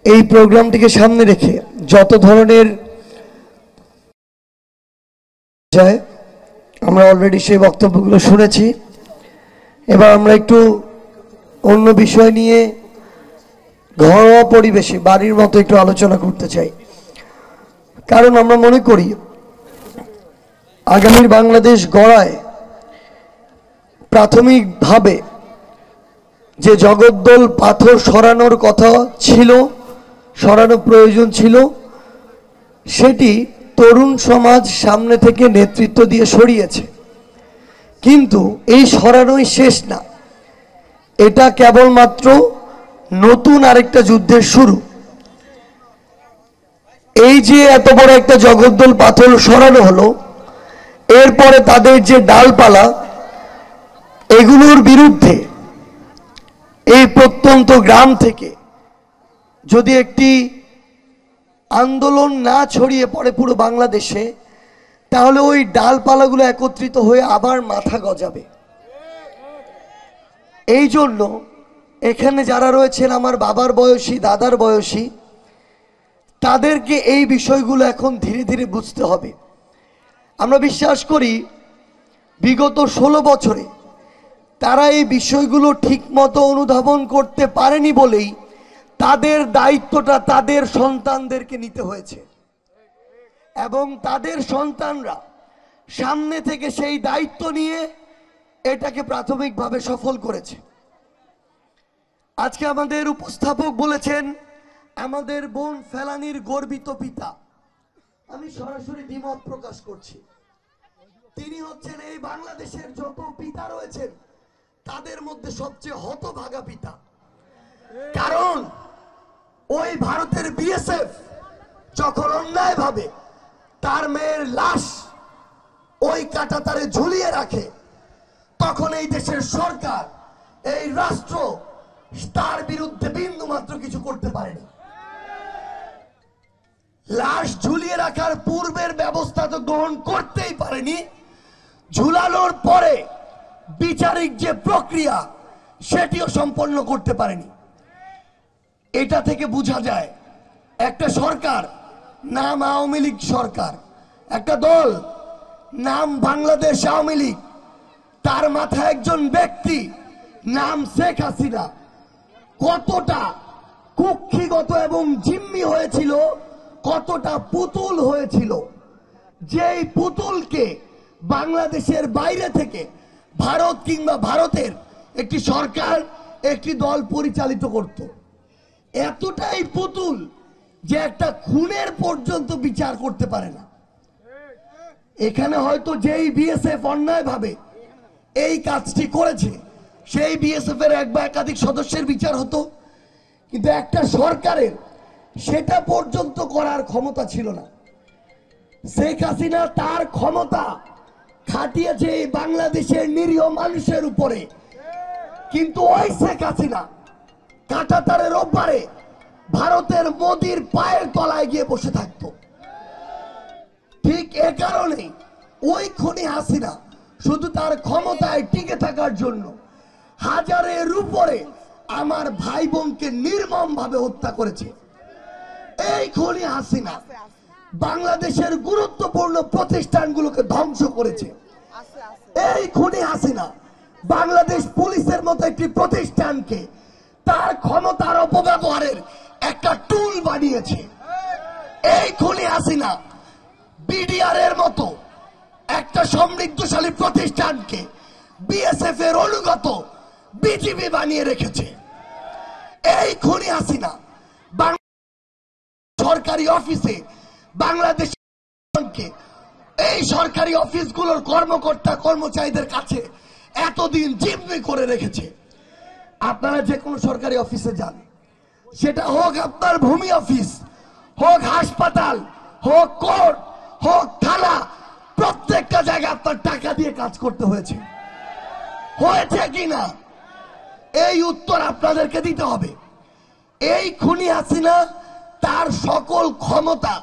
এই প্রোগ্রামটিকে সামনে রেখে যত ধরনের যায় আমরা অলরেডি সেই বক্তব্যগুলো শুনেছি। এবার আমরা একটু অন্য বিষয় নিয়ে ঘরোয়া পরিবেশে বাড়ির মতো একটু আলোচনা করতে চাই। কারণ আমরা মনে করি আগামীর বাংলাদেশ গড়ায় প্রাথমিকভাবে যে জগদ্দল পাথর সরানোর কথা ছিল, সরানো প্রয়োজন ছিল, সেটি তরুণ সমাজ সামনে থেকে নেতৃত্ব দিয়ে সরিয়েছে। কিন্তু এই সরানোই শেষ না, এটা কেবলমাত্র নতুন আরেকটা যুদ্ধের শুরু। এই যে এত বড় একটা জগদ্দল পাথর সরানো হলো, এরপরে তাদের যে ডালপালা, এগুলোর বিরুদ্ধে এই প্রত্যন্ত গ্রাম থেকে যদি একটি আন্দোলন না ছড়িয়ে পড়ে পুরো বাংলাদেশে, তাহলে ওই ডালপালাগুলো একত্রিত হয়ে আবার মাথা গজাবে। এই জন্য এখানে যারা রয়েছেন আমার বাবার বয়সী, দাদার বয়সী, তাদেরকে এই বিষয়গুলো এখন ধীরে ধীরে বুঝতে হবে। আমরা বিশ্বাস করি বিগত 16 বছরে তারা এই বিষয়গুলো ঠিকমতো অনুধাবন করতে পারেনি বলেই তাদের দায়িত্বটা তাদের সন্তানদেরকে নিতে হয়েছে, এবং তাদের সন্তানরা সামনে থেকে সেই দায়িত্ব নিয়ে এটাকে প্রাথমিকভাবে সফল করেছে। আজকে আমাদের উপস্থাপক বলেছেন আমাদের বোন ফেলানীর গর্বিত পিতা। আমি সরাসরি দ্বিমত প্রকাশ করছি। তিনি হচ্ছেন এই বাংলাদেশের যত পিতা রয়েছেন তাদের মধ্যে সবচেয়ে হতভাগা পিতা। কারণ ওই ভারতের বিএসএফ যখন অন্যায়ভাবে তার মেয়ের লাশ ওই কাঁটাতারে ঝুলিয়ে রাখে, তখন এই দেশের সরকার, এই রাষ্ট্র তার বিরুদ্ধে বিন্দু মাত্র কিছু করতে পারেনি। লাশ ঝুলিয়ে রাখার পূর্বের ব্যবস্থা তো গ্রহণ করতেই পারেনি, ঝুলানোর পরে বিচারিক যে প্রক্রিয়া সেটিও সম্পন্ন করতে পারেনি। এটা থেকে বোঝা যায় একটা সরকার, নাম আওয়ামী লীগ সরকার, একটা দল নাম বাংলাদেশ আওয়ামী লীগ, তার মাথায় একজন ব্যক্তি নাম শেখ হাসিনা কতটা কুক্ষিগত এবং জিম্মি হয়েছিল, কতটা পুতুল হয়েছিল, যেই পুতুলকে বাংলাদেশের বাইরে থেকে ভারত কিংবা ভারতের একটি সরকার, একটি দল পরিচালিত করত। এতটাই পুতুল যে একটা খুনের পর্যন্ত বিচার করতে পারে না। এখানে হয়তো যেই বিএসএফ অন্যায়ভাবে এই কাজটি করেছে সেই বিএসএফ এর এক বা একাধিক সদস্যের বিচার হতো, কিন্তু একটা সরকারের সেটা পর্যন্ত করার ক্ষমতা ছিল না। শেখ হাসিনা তার ক্ষমতা খাটিয়েছে এই বাংলাদেশের নিরীহ মানুষের উপরে, কিন্তু ওই শেখ হাসিনা কাঁটাতারের ওপারে ভারতের মোদির পায়ের তলায় গিয়ে বসে থাকত। ঠিক এ কারণে ওই খুনি হাসিনা শুধু তার ক্ষমতায় টিকে থাকার জন্য হাজারের উপরে আমার ভাই বোনকে নির্মম ভাবে হত্যা করেছে। এই খুনি হাসিনা বাংলাদেশের গুরুত্বপূর্ণ প্রতিষ্ঠানগুলোকে ধ্বংস করেছে। এই খুনি হাসিনা বাংলাদেশ পুলিশের মতো একটি প্রতিষ্ঠানকে তার ক্ষমতার অপব্যবহারের একটা টুল বানিয়েছে। এই খুনি হাসিনা বিডিআর এর মতো একটা সমৃদ্ধশালী প্রতিষ্ঠানকে বিএসএফ এর অনুগত বিজিবি বানিয়ে রেখেছে। এই খুনি হাসিনা সরকারি অফিসে বাংলাদেশ, এই সরকারি অফিসগুলোর কর্মকর্তা কর্মচারীদের কাছে এতদিন জিম্মি করে রেখেছে। আপনারা যে কোনো সরকারি অফিসে যান, সেটা হোক আপনার ভূমি অফিস, হোক হাসপাতাল, হোক কোর্ট, হোক থানা, প্রত্যেকটা জায়গায় আপনার টাকা দিয়ে কাজ করতে হয়েছে কিনা এই উত্তর আপনাদেরকে দিতে হবে। এই খুনি হাসিনা তার সকল ক্ষমতা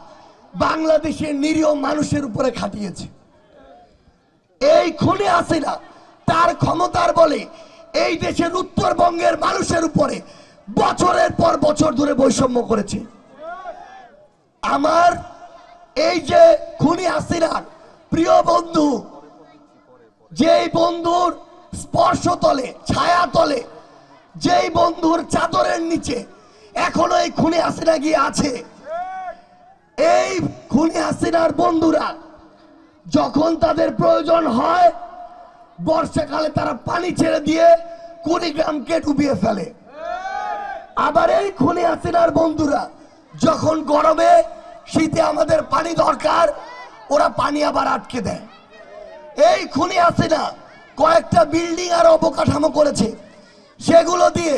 বাংলাদেশের নিরীহ মানুষের উপরে খাটিয়েছে। এই খুনি হাসিনা তার ক্ষমতার বলে এই দেশের উত্তরবঙ্গের মানুষের উপরে বছরের পর বছর ধরে বৈষম্য করেছে। আমার এই যে খুনি হাসিনার প্রিয় বন্ধু, যেই বন্ধুর স্পর্শ তলে, ছায়া তলে, যেই বন্ধুর চাদরের নিচে এখনো এই খুনি হাসিনা গিয়ে আছে, এই খুনি হাসিনার বন্ধুরা যখন তাদের প্রয়োজন হয় বর্ষাকালে তারা পানি ছেড়ে দিয়ে কুড়িগ্রামকে ডুবিয়ে ফেলে। আবার এই খুনি হাসিনার বন্ধুরা যখন গরমে শীতে আমাদের পানি দরকার, ওরা পানি আবার আটকে দেয়। এই খুনি হাসিনা কয়েকটা বিল্ডিং আর অবকাঠামো করেছে, সেগুলো দিয়ে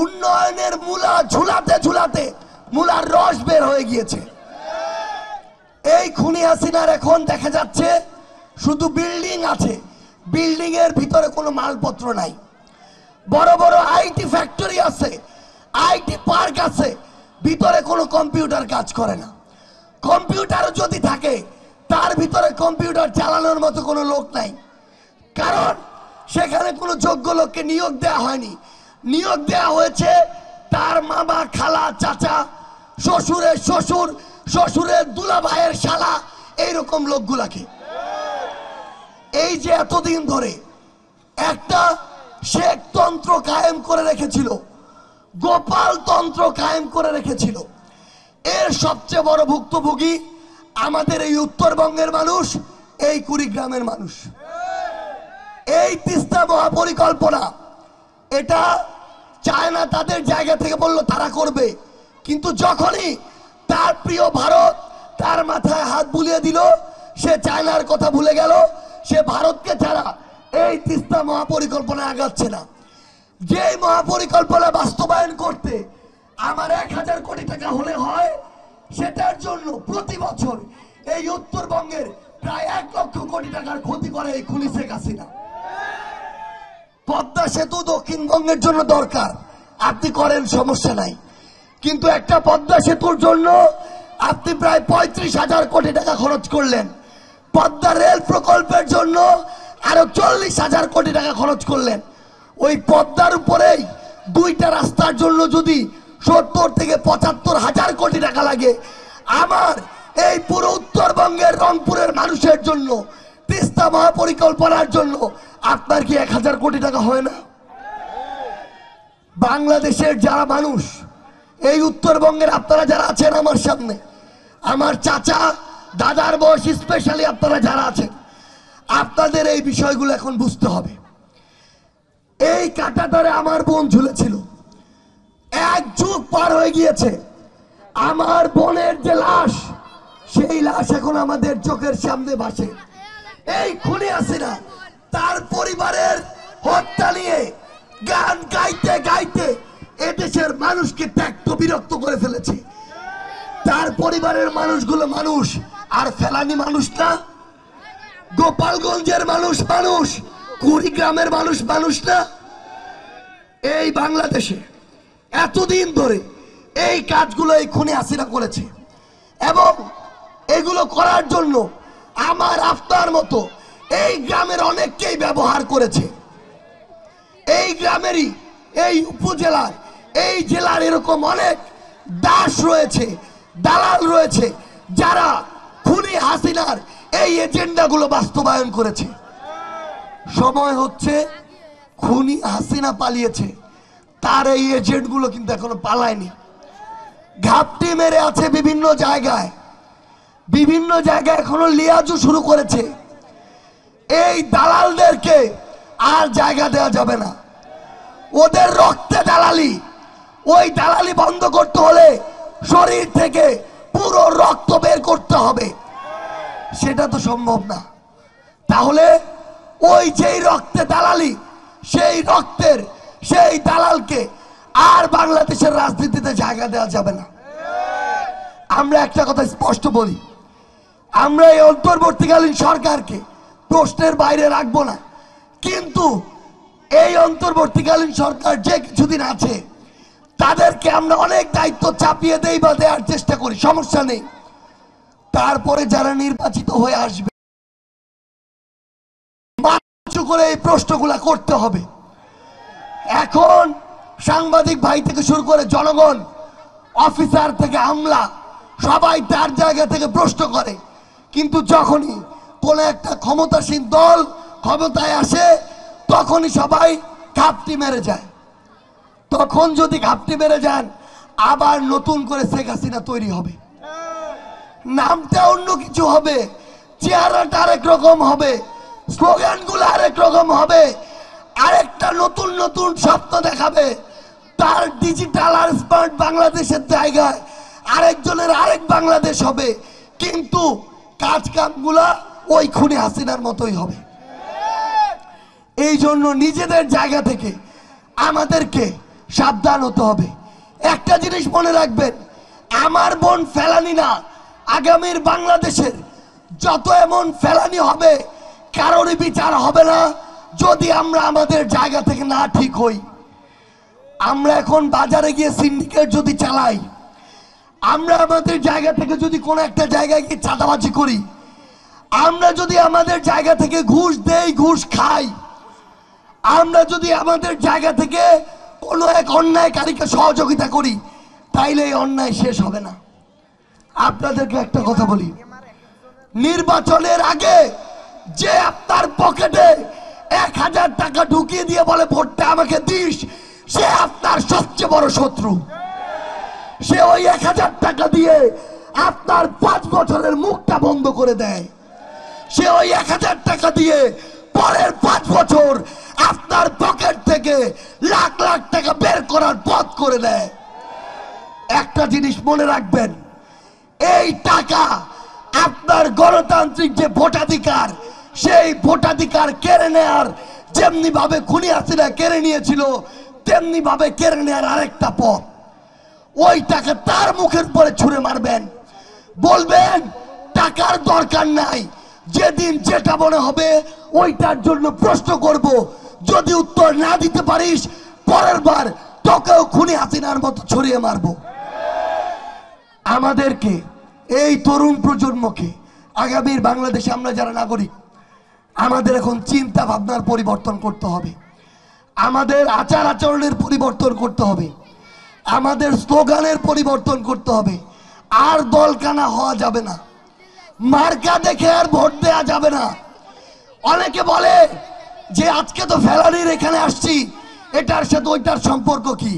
উন্নয়নের মূলা ঝুলাতে ঝুলাতে মূলার রস বের হয়ে গিয়েছে। এই খুনি হাসিনার এখন দেখা যাচ্ছে শুধু বিল্ডিং আছে, বিল্ডিং এর ভিতরে কোনো মালপত্র নাই। বড় বড় আইটি ফ্যাক্টরি আছে, আইটি পার্ক আছে, ভিতরে কোনো কম্পিউটার কাজ করে না। কম্পিউটারও যদি থাকে তার ভিতরে কম্পিউটার চালানোর মতো কোনো লোক নাই, কারণ সেখানে কোনো যোগ্য লোককে নিয়োগ দেওয়া হয়নি। নিয়োগ দেওয়া হয়েছে তার মামা, খালা, চাচা, শ্বশুরের শ্বশুর, শ্বশুরের দুলাভাইয়ের শালা, এইরকম লোকগুলাকে। এই যে এতদিন ধরে একটা শেখ তন্ত্র কায়েম করে রেখেছিল, গোপাল তন্ত্র কায়েম করে রেখেছিল, এর সবচেয়ে বড় ভুক্তভোগী আমাদের এই উত্তরবঙ্গের মানুষ, এই কুড়িগ্রামের মানুষ। এই তিস্তা মহাপরিকল্পনা এটা চায় না, তাদের জায়গা থেকে বলল তারা করবে, কিন্তু যখনই তার প্রিয় ভারত তার মাথায় হাত বুলিয়ে দিল, সে চায়নার কথা ভুলে গেল, সে ভারতকে ছাড়া এই তিস্তা মহাপরিকল্পনা আগাচ্ছে না। যে মহাপরিকল্পনা বাস্তবায়ন করতে আমার 1000 কোটি টাকা হলে হয়, সেটার জন্য প্রতি বছর এই উত্তরবঙ্গের প্রায় 1 লক্ষ কোটি টাকার ক্ষতি করে এই খুনি শেখ হাসিনা। পদ্মা সেতু দক্ষিণবঙ্গের জন্য দরকার, আপনি করেন, সমস্যা নাই, কিন্তু একটা পদ্মা সেতুর জন্য আপনি প্রায় 35,000 কোটি টাকা খরচ করলেন। পদ্মা রেল প্রকল্পের জন্য আরো 40,000 কোটি টাকা খরচ করলেন। ওই পদ্মার উপরেই 2টা রাস্তার জন্য যদি 70 থেকে 75,000 কোটি টাকা লাগে, আমার এই পুরো উত্তরবঙ্গের রংপুরের মানুষের জন্য তিস্তা মহাপরিকল্পনার জন্য আপনার কি 1000 কোটি টাকা হয় না? বাংলাদেশের যারা মানুষ, এই উত্তরবঙ্গের আপনারা যারা আছেন আমার সামনে, আমার চাচা, দাদার বয়স, স্পেশালি আপনারা যারা আছেন, আপনাদের এই বিষয়গুলো এখন বুঝতে হবে। এই কাঁটাতারে আমার বোন ঝুলেছিল, 1 যুগ পার হয়ে গিয়েছে। আমার বোনের যে লাশ, সেই লাশ এখন আমাদের চোখের সামনে ভাসে। এই খুনি হাসিনা তার পরিবারের হত্যা নিয়ে গান গাইতে গাইতে এদেশের মানুষকে ত্যক্ত বিরক্ত করে ফেলেছে। তার পরিবারের মানুষগুলো মানুষ আর ফেলানি মানুষ না, গোপালগঞ্জের মানুষ মানুষ, কুড়িগ্রামের মানুষ মানুষ না। এই বাংলাদেশে এতদিন ধরে এই কাজগুলো এই খুনি হাসিনা করেছে, এবং এগুলো করার জন্য আমার আপনার মতো এই গ্রামের অনেককেই ব্যবহার করেছে। এই গ্রামেরই, এই উপজেলার, এই জেলার এরকম অনেক দাস রয়েছে, দালাল রয়েছে, যারা খুনি হাসিনার এই এজেন্ডাগুলো বাস্তবায়ন করেছে। সময় হচ্ছে, খুনি হাসিনা পালিয়েছে, তার এই এজেন্টগুলো কিন্তু এখনো পালায়নি, ঘাপটি মেরে আছে বিভিন্ন জায়গায়, বিভিন্ন জায়গায় এখনো লিয়াজু শুরু করেছে। এই দালালদেরকে আর জায়গা দেওয়া যাবে না, ওদের রক্তে দালালি। ওই দালালি বন্ধ করতে হলে শরীর থেকে পুরো রক্ত বের করতে হবে, সেটা তো সম্ভব না। তাহলে ওই যেই রক্তে দালালি, সেই রক্তের সেই দালালকে আর বাংলাদেশের রাজনীতিতে জায়গা দেওয়া যাবে না। আমরা একটা কথা স্পষ্ট বলি, আমরা এই অন্তর্বর্তীকালীন সরকারকে প্রশ্নের বাইরে রাখবো না, কিন্তু এই অন্তর্বর্তীকালীন সরকার যে কিছুদিন আছে তাদেরকে আমরা অনেক দায়িত্ব চাপিয়ে দেই বা দেওয়ার চেষ্টা করি, সমস্যা নেই। তারপরে যারা নির্বাচিত হয়ে আসবে করে এই প্রশ্নগুলা করতে হবে। এখন সাংবাদিক ভাই থেকে শুরু করে জনগণ, অফিসার থেকে আমলা, সবাই তার জায়গা থেকে প্রশ্ন করে। কিন্তু যখনই কোন একটা ক্ষমতাসীন দল ক্ষমতায় আসে তখনই সবাই ঘাপটি মেরে যায়। তখন যদি ঘাপটি মেরে যান, আবার নতুন করে শেখ হাসিনা তৈরি হবে, নামটা অন্য কিছু হবে, চেহারাটা আরেক রকম হবে, স্লোগানগুলো আরেক রকম হবে, আরেকটা নতুন নতুন স্বপ্ন দেখাবে। তার ডিজিটাল আর স্মার্ট বাংলাদেশের জায়গায় আরেকজনের আরেক বাংলাদেশ হবে, কিন্তু কাজ কামগুলা ওই খুনি হাসিনার মতোই হবে। এই জন্য নিজেদের জায়গা থেকে আমাদেরকে সাবধান হতে হবে। একটা জিনিস মনে রাখবেন, আমার বোন ফেলানি না, আগামীর বাংলাদেশের যত এমন ফেলানি হবে কারোরই বিচার হবে না যদি আমরা আমাদের জায়গা থেকে না ঠিক হই। আমরা এখন বাজারে গিয়ে সিন্ডিকেট যদি চালাই, আমরা আমাদের জায়গা থেকে যদি কোনো একটা জায়গায় গিয়ে চাঁদাবাজি করি, আমরা যদি আমাদের জায়গা থেকে ঘুষ দেই, ঘুষ খাই, আমরা যদি আমাদের জায়গা থেকে কোনো এক অন্যায়কারীকে সহযোগিতা করি, তাইলে এই অন্যায় শেষ হবে না। আপনাদেরকে একটা কথা বলি, নির্বাচনের আগে যে আপনার পকেটে 1000 টাকা ঢুকিয়ে দিয়ে বলে ভোটটা আমাকে দিস, সে আপনার সবচেয়ে বড় শত্রু। সে ওই 1000 টাকা দিয়ে আপনার 5 বছরের মুখটা বন্ধ করে দেয়। সে ওই 1000 টাকা দিয়ে পরের 5 বছর আপনার পকেট থেকে লাখ লাখ টাকা বের করার পথ করে দেয়। একটা জিনিস মনে রাখবেন, এই টাকা আপনার গণতান্ত্রিক যে ভোটাধিকার, সেই ভোটাধিকার কেড়ে নেয়ার যেমনি ভাবে খুনি হাসিনা কেড়ে নিয়েছিল, তেমনি ভাবে কেড়ে নেয়ার আরেকটা পথ। ওই টাকা তার মুখের উপরে ছুঁড়ে মারবেন, বলবেন টাকার দরকার নাই, যেদিন যেটা মনে হবে ওইটার জন্য প্রশ্ন করব, যদি উত্তর না দিতে পারিস পরের বার তোকেও খুনি হাসিনার মতো ছড়িয়ে মারবো। আমাদেরকে এই তরুণ প্রজন্মকে, আগামীর বাংলাদেশে আমরা যারা নাগরিক, আমাদের এখন চিন্তা ভাবনার পরিবর্তন করতে হবে, আমাদের আচার আচরণের পরিবর্তন করতে হবে, আমাদের স্লোগানের পরিবর্তন করতে হবে। আর দলকানা হওয়া যাবে না, মার্কা দেখে আর ভোট দেওয়া যাবে না। অনেকে বলে যে আজকে তো ফেলানির এখানে আসছি, এটার সাথে ওইটার সম্পর্ক কি?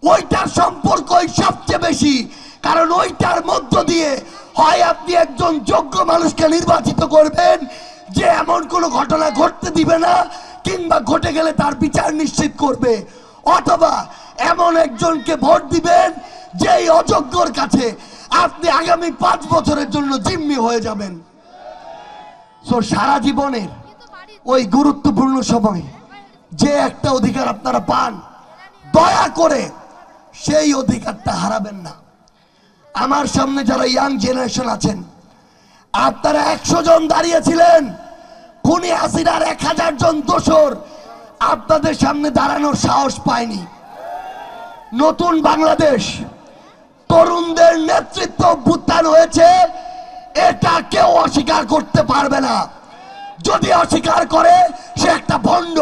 ওইটার সম্পর্কই সবচেয়ে বেশি, কারণ ওইটার মধ্য দিয়ে হয় আপনি একজন যোগ্য মানুষকে নির্বাচিত করবেন যে এমন কোনো ঘটনা ঘটতে দিবে না, কিংবা ঘটে গেলে তার বিচার নিশ্চিত করবে, অথবা এমন একজনকে ভোট দিবেন যেই অযোগ্যর কাছে আপনি আগামী 5 বছরের জন্য জিম্মি হয়ে যাবেন। সো সারা জীবনের ওই গুরুত্বপূর্ণ সময় যে একটা অধিকার আপনারা পান, দয়া করে সেই অধিকারটা হারাবেন না। আমার সামনে যারা ইয়াং জেনারেশন আছেন, আপনারা 100 জন দাঁড়িয়েছিলেন, খুনি হাসিনার 1000 জন দোসর আপনাদের সামনে দাঁড়ানোর সাহস পায়নি। নতুন বাংলাদেশ, তরুণদের নেতৃত্ব অভ্যুত্থান হয়েছে, এটা কেউ অস্বীকার করতে পারবে না। যদি অস্বীকার করে সে একটা ভণ্ড।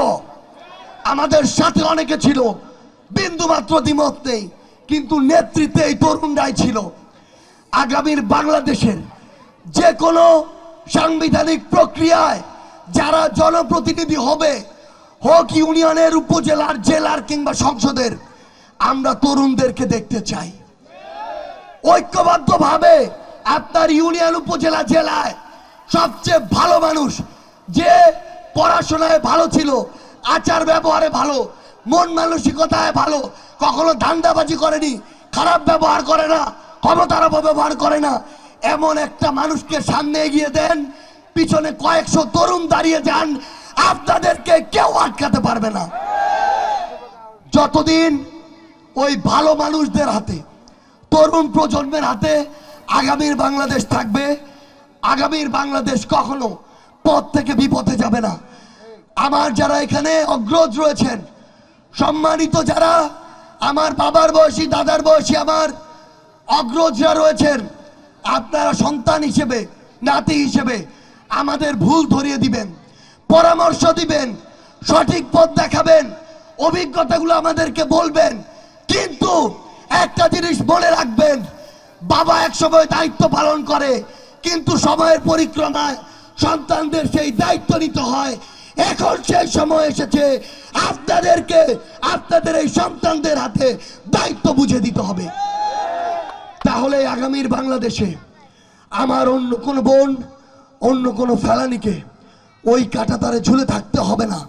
আমাদের সাথে অনেকে ছিল, বিন্দু মাত্র দ্বিমত নেই, কিন্তু নেতৃত্বে এই তরুণরাই ছিল। আগামীর বাংলাদেশের যে কোনো সাংবিধানিক প্রক্রিয়ায় যারা জনপ্রতিনিধি হবে, হোক ইউনিয়নের, উপজেলার, জেলার কিংবা সংসদের, আমরা তরুণদেরকে দেখতে চাই ঐক্যবদ্ধভাবে। আপনার ইউনিয়ন, উপজেলা, জেলায় সবচেয়ে ভালো মানুষ, যে পড়াশোনায় ভালো ছিল, আচার ব্যবহারে ভালো, মন মানসিকতায় ভালো, কখনো ধান্দাবাজি করেনি, খারাপ ব্যবহার করে না, ক্ষমতার অপব্যবহার করে না, এমন একটা মানুষকে সামনে এগিয়ে দেন, পিছনে কয়েকশো তরুণ দাঁড়িয়ে যান, আপনাদেরকে কেউ আটকাতে পারবে না। যতদিন ওই ভালো মানুষদের হাতে, তরুণ প্রজন্মের হাতে আগামীর বাংলাদেশ থাকবে, আগামীর বাংলাদেশ কখনো পথ থেকে বিপথে যাবে না। আমার যারা এখানে অগ্রজ রয়েছেন, সম্মানিত যারা আমার বাবার বয়সী, দাদার বয়সী আমার অগ্রজরা রয়েছেন, আপনারা সন্তান হিসেবে, নাতি হিসেবে আমাদের ভুল ধরিয়ে দিবেন, পরামর্শ দিবেন, সঠিক পথ দেখাবেন, অভিজ্ঞতাগুলো আমাদেরকে বলবেন। কিন্তু একটা জিনিস মনে রাখবেন, বাবা একসময় দায়িত্ব পালন করে, কিন্তু সময়ের পরিক্রমায় সন্তানদের সেই দায়িত্ব নিতে হয়। এখন সেই সময় এসেছে আপনাদেরকে আপনাদের এই সন্তানদের হাতে দায়িত্ব বুঝে দিতে হবে। তাহলে আগামীর বাংলাদেশে আমার অন্য কোনো বোন, অন্য কোনো ফেলানিকে ওই কাঁটাতারে ঝুলে থাকতে হবে না।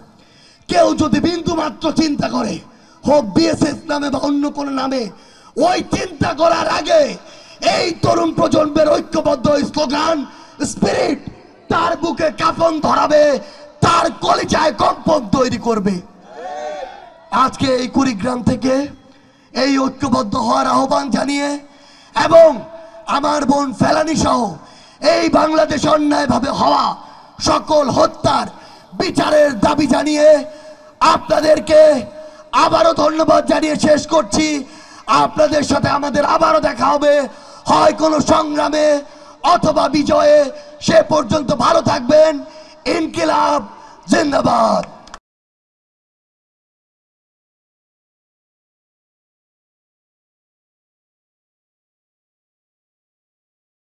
কেউ যদি বিন্দু মাত্র চিন্তা করে, হোক বিএসএফ নামে বা অন্য কোনো নামে, ওই চিন্তা করার আগে এই তরুণ প্রজন্মের ঐক্যবদ্ধ স্লোগান স্পিরিট তার বুকে কাফন ধরাবে, তার কলিজায় কম্পন তৈরি করবে। আজকে এই কুড়িগ্রাম থেকে এই ঐক্যবদ্ধ হওয়ার আহ্বান জানিয়ে এবং আমার বোন ফেলানি সহ এই বাংলাদেশ অন্যায়ভাবে হওয়া সকল হত্যার বিচারের দাবি জানিয়ে আপনাদেরকে আবারও ধন্যবাদ জানিয়ে শেষ করছি। আপনাদের সাথে আমাদের আবারও দেখা হবে, হয় কোনো সংগ্রামে অথবা বিজয়ে। সে পর্যন্ত ভালো থাকবেন। ইনকিলাব জিন্দাবাদ।